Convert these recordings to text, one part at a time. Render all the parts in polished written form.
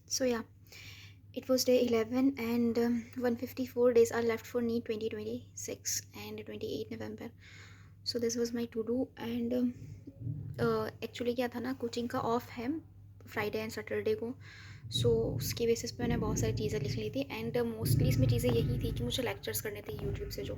So yeah, it was day 11 and 154 days are left for NEET 2026 and 28 November. So this was my to do and actually क्या था ना, coaching का of है Friday and Saturday को. सो उसके basis पे मैंने बहुत सारी चीज़ें लिख ली थी एंड मोस्टली इसमें चीज़ें यही थी कि मुझे लेक्चर्स करने थे यूट्यूब से जो,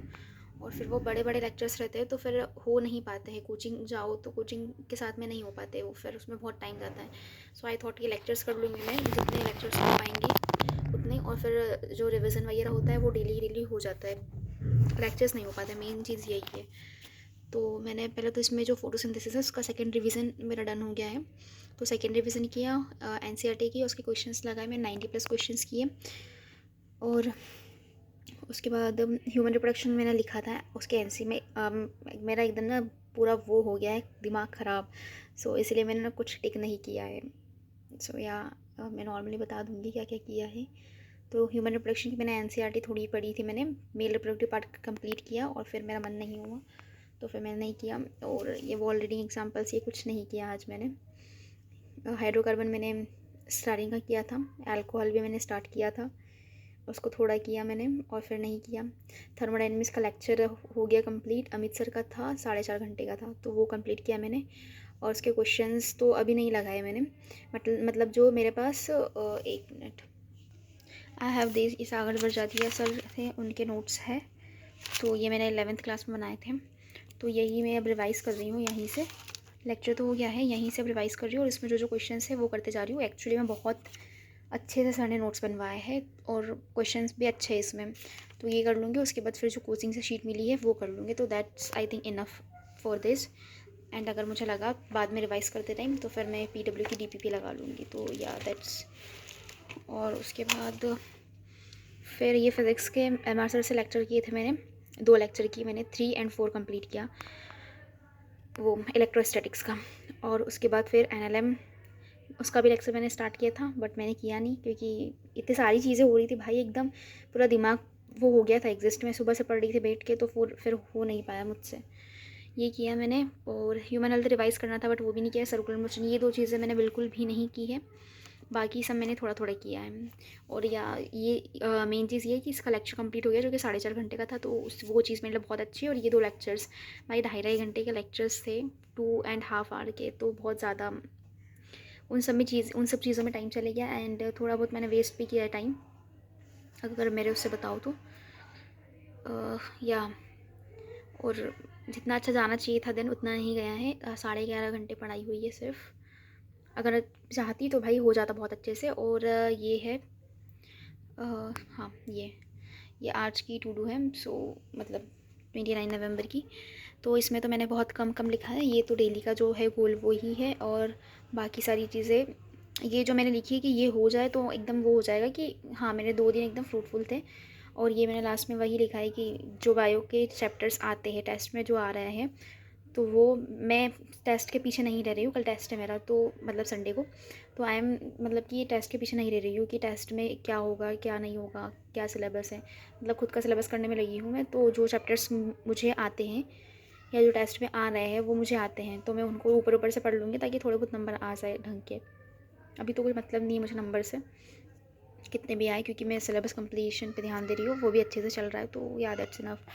और फिर वो बड़े बड़े लेक्चर्स रहते हैं तो फिर हो नहीं पाते हैं. कोचिंग जाओ तो कोचिंग के साथ में नहीं हो पाते वो, फिर उसमें बहुत टाइम जाता है. सो आई थॉट कि लेक्चर्स कर लूँगी मैं, जितने लेक्चर्स हो पाएंगे उतने, और फिर जो रिविज़न वगैरह होता है वो डेली हो जाता है, लेक्चर्स नहीं हो पाते. मेन चीज़ यही है. तो मैंने पहले तो इसमें जो फोटोसिंथेसिस है उसका सेकंड रिवीजन मेरा डन हो गया है. तो सेकंड रिवीजन किया एनसीईआरटी की, उसके क्वेश्चंस लगाए, मैं 90+ क्वेश्चंस किए. और उसके बाद ह्यूमन रिप्रोडक्शन मैंने लिखा था उसके एनसी में. मेरा एकदम ना पूरा वो हो गया है दिमाग ख़राब. सो इसलिए मैंने ना कुछ टिक नहीं किया है. सो या मैं नॉर्मली बता दूँगी क्या क्या किया है. तो ह्यूमन रिप्रोडक्शन की मैंने एनसीईआरटी थोड़ी पढ़ी थी, मैंने मेल रिप्रोडक्टिव पार्ट कंप्लीट किया और फिर मेरा मन नहीं हुआ तो फिर मैंने नहीं किया. और ये वो ऑलरेडी एग्जांपल्स, ये कुछ नहीं किया आज मैंने. हाइड्रोकार्बन मैंने स्टार्टिंग का किया था, अल्कोहल भी मैंने स्टार्ट किया था, उसको थोड़ा किया मैंने और फिर नहीं किया. थर्मोडायनेमिक्स का लेक्चर हो गया कंप्लीट, अमित सर का था, 4.5 घंटे का था, तो वो कंप्लीट किया मैंने. और उसके क्वेश्चंस तो अभी नहीं लगाए मैंने, मतलब जो मेरे पास 1 मिनट, आई हैव दिस, इस सागर बरजातिया सर थे उनके नोट्स है. तो ये मैंने 11th क्लास में बनाए थे, तो यही मैं अब रिवाइज़ कर रही हूँ. यहीं से लेक्चर तो हो गया है, यहीं से अब रिवाइज़ कर रही हूँ और इसमें जो जो क्वेश्चंस है वो करते जा रही हूँ. एक्चुअली मैं बहुत अच्छे से सर ने नोट्स बनवाए हैं और क्वेश्चंस भी अच्छे हैं इसमें. तो ये कर लूँगी, उसके बाद फिर जो कोचिंग से शीट मिली है वो कर लूँगी. तो that's I think enough for this. And अगर मुझे लगा बाद में रिवाइज़ करते टाइम तो फिर मैं PW की DPP लगा लूँगी. तो या दैट्स. और उसके बाद फिर ये फिज़िक्स के MR सर से लेक्चर किए थे मैंने, 2 लेक्चर किए मैंने, 3 और 4 कंप्लीट किया वो इलेक्ट्रोस्टैटिक्स का. और उसके बाद फिर NLM, उसका भी लेक्चर मैंने स्टार्ट किया था बट मैंने किया नहीं क्योंकि इतनी सारी चीज़ें हो रही थी भाई, एकदम पूरा दिमाग वो हो गया था एग्जिस्ट में. सुबह से पढ़ रही थी बैठ के, तो फिर हो नहीं पाया मुझसे. ये किया मैंने. और ह्यूमन हेल्थ रिवाइज़ करना था बट वो भी नहीं किया. सर्कुलर मोशन, ये 2 चीज़ें मैंने बिल्कुल भी नहीं की है, बाकी सब मैंने थोड़ा थोड़ा किया है. और या ये मेन चीज़ ये है कि इसका लेक्चर कंप्लीट हो गया जो कि 4.5 घंटे का था, तो वो चीज़ मेरे लिए बहुत अच्छी है. और ये 2 लेक्चर्स भाई 2.5 घंटे के लेक्चर्स थे, 2.5 आवर के, तो बहुत ज़्यादा उन सब चीज़ों में टाइम चले गया. एंड थोड़ा बहुत मैंने वेस्ट भी किया है टाइम, अगर मेरे उससे बताओ तो. या और जितना अच्छा जाना चाहिए था दिन उतना नहीं गया है. 11.5 घंटे पढ़ाई हुई है सिर्फ. अगर चाहती तो भाई हो जाता बहुत अच्छे से. और ये है हाँ, ये आज की टू डू है. सो मतलब 29 नवंबर की. तो इसमें तो मैंने बहुत कम कम लिखा है, ये तो डेली का जो है गोल वो ही है. और बाकी सारी चीज़ें ये जो मैंने लिखी है कि ये हो जाए तो एकदम वो हो जाएगा कि हाँ मेरे 2 दिन एकदम फ्रूटफुल थे. और ये मैंने लास्ट में वही लिखा है कि जो बायो के चैप्टर्स आते हैं टेस्ट में जो आ रहे हैं, तो वो मैं टेस्ट के पीछे नहीं रह रही हूँ. कल टेस्ट है मेरा, तो मतलब संडे को. तो आई एम मतलब कि ये टेस्ट के पीछे नहीं रह रही हूँ कि टेस्ट में क्या होगा क्या नहीं होगा, क्या सिलेबस है. मतलब खुद का सिलेबस करने में लगी हूँ मैं. तो जो चैप्टर्स मुझे आते हैं या जो टेस्ट में आ रहे हैं वो मुझे आते हैं, तो मैं उनको ऊपर ऊपर से पढ़ लूँगी ताकि थोड़े बहुत नंबर आ जाए ढंग के. अभी तो कोई मतलब नहीं है मुझे नंबर से कितने भी आए, क्योंकि मैं सिलेबस कंप्लीशन पे ध्यान दे रही हूँ, वो भी अच्छे से चल रहा है. तो या दैट्स इनफ.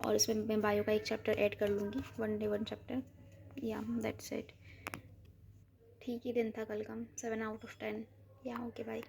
और इसमें मैं बायो का 1 चैप्टर ऐड कर लूँगी, 1 डे 1 चैप्टर. या दैट्स इट. ठीक ही दिन था कल का, 7 आउट ऑफ 10. या ओके बाय.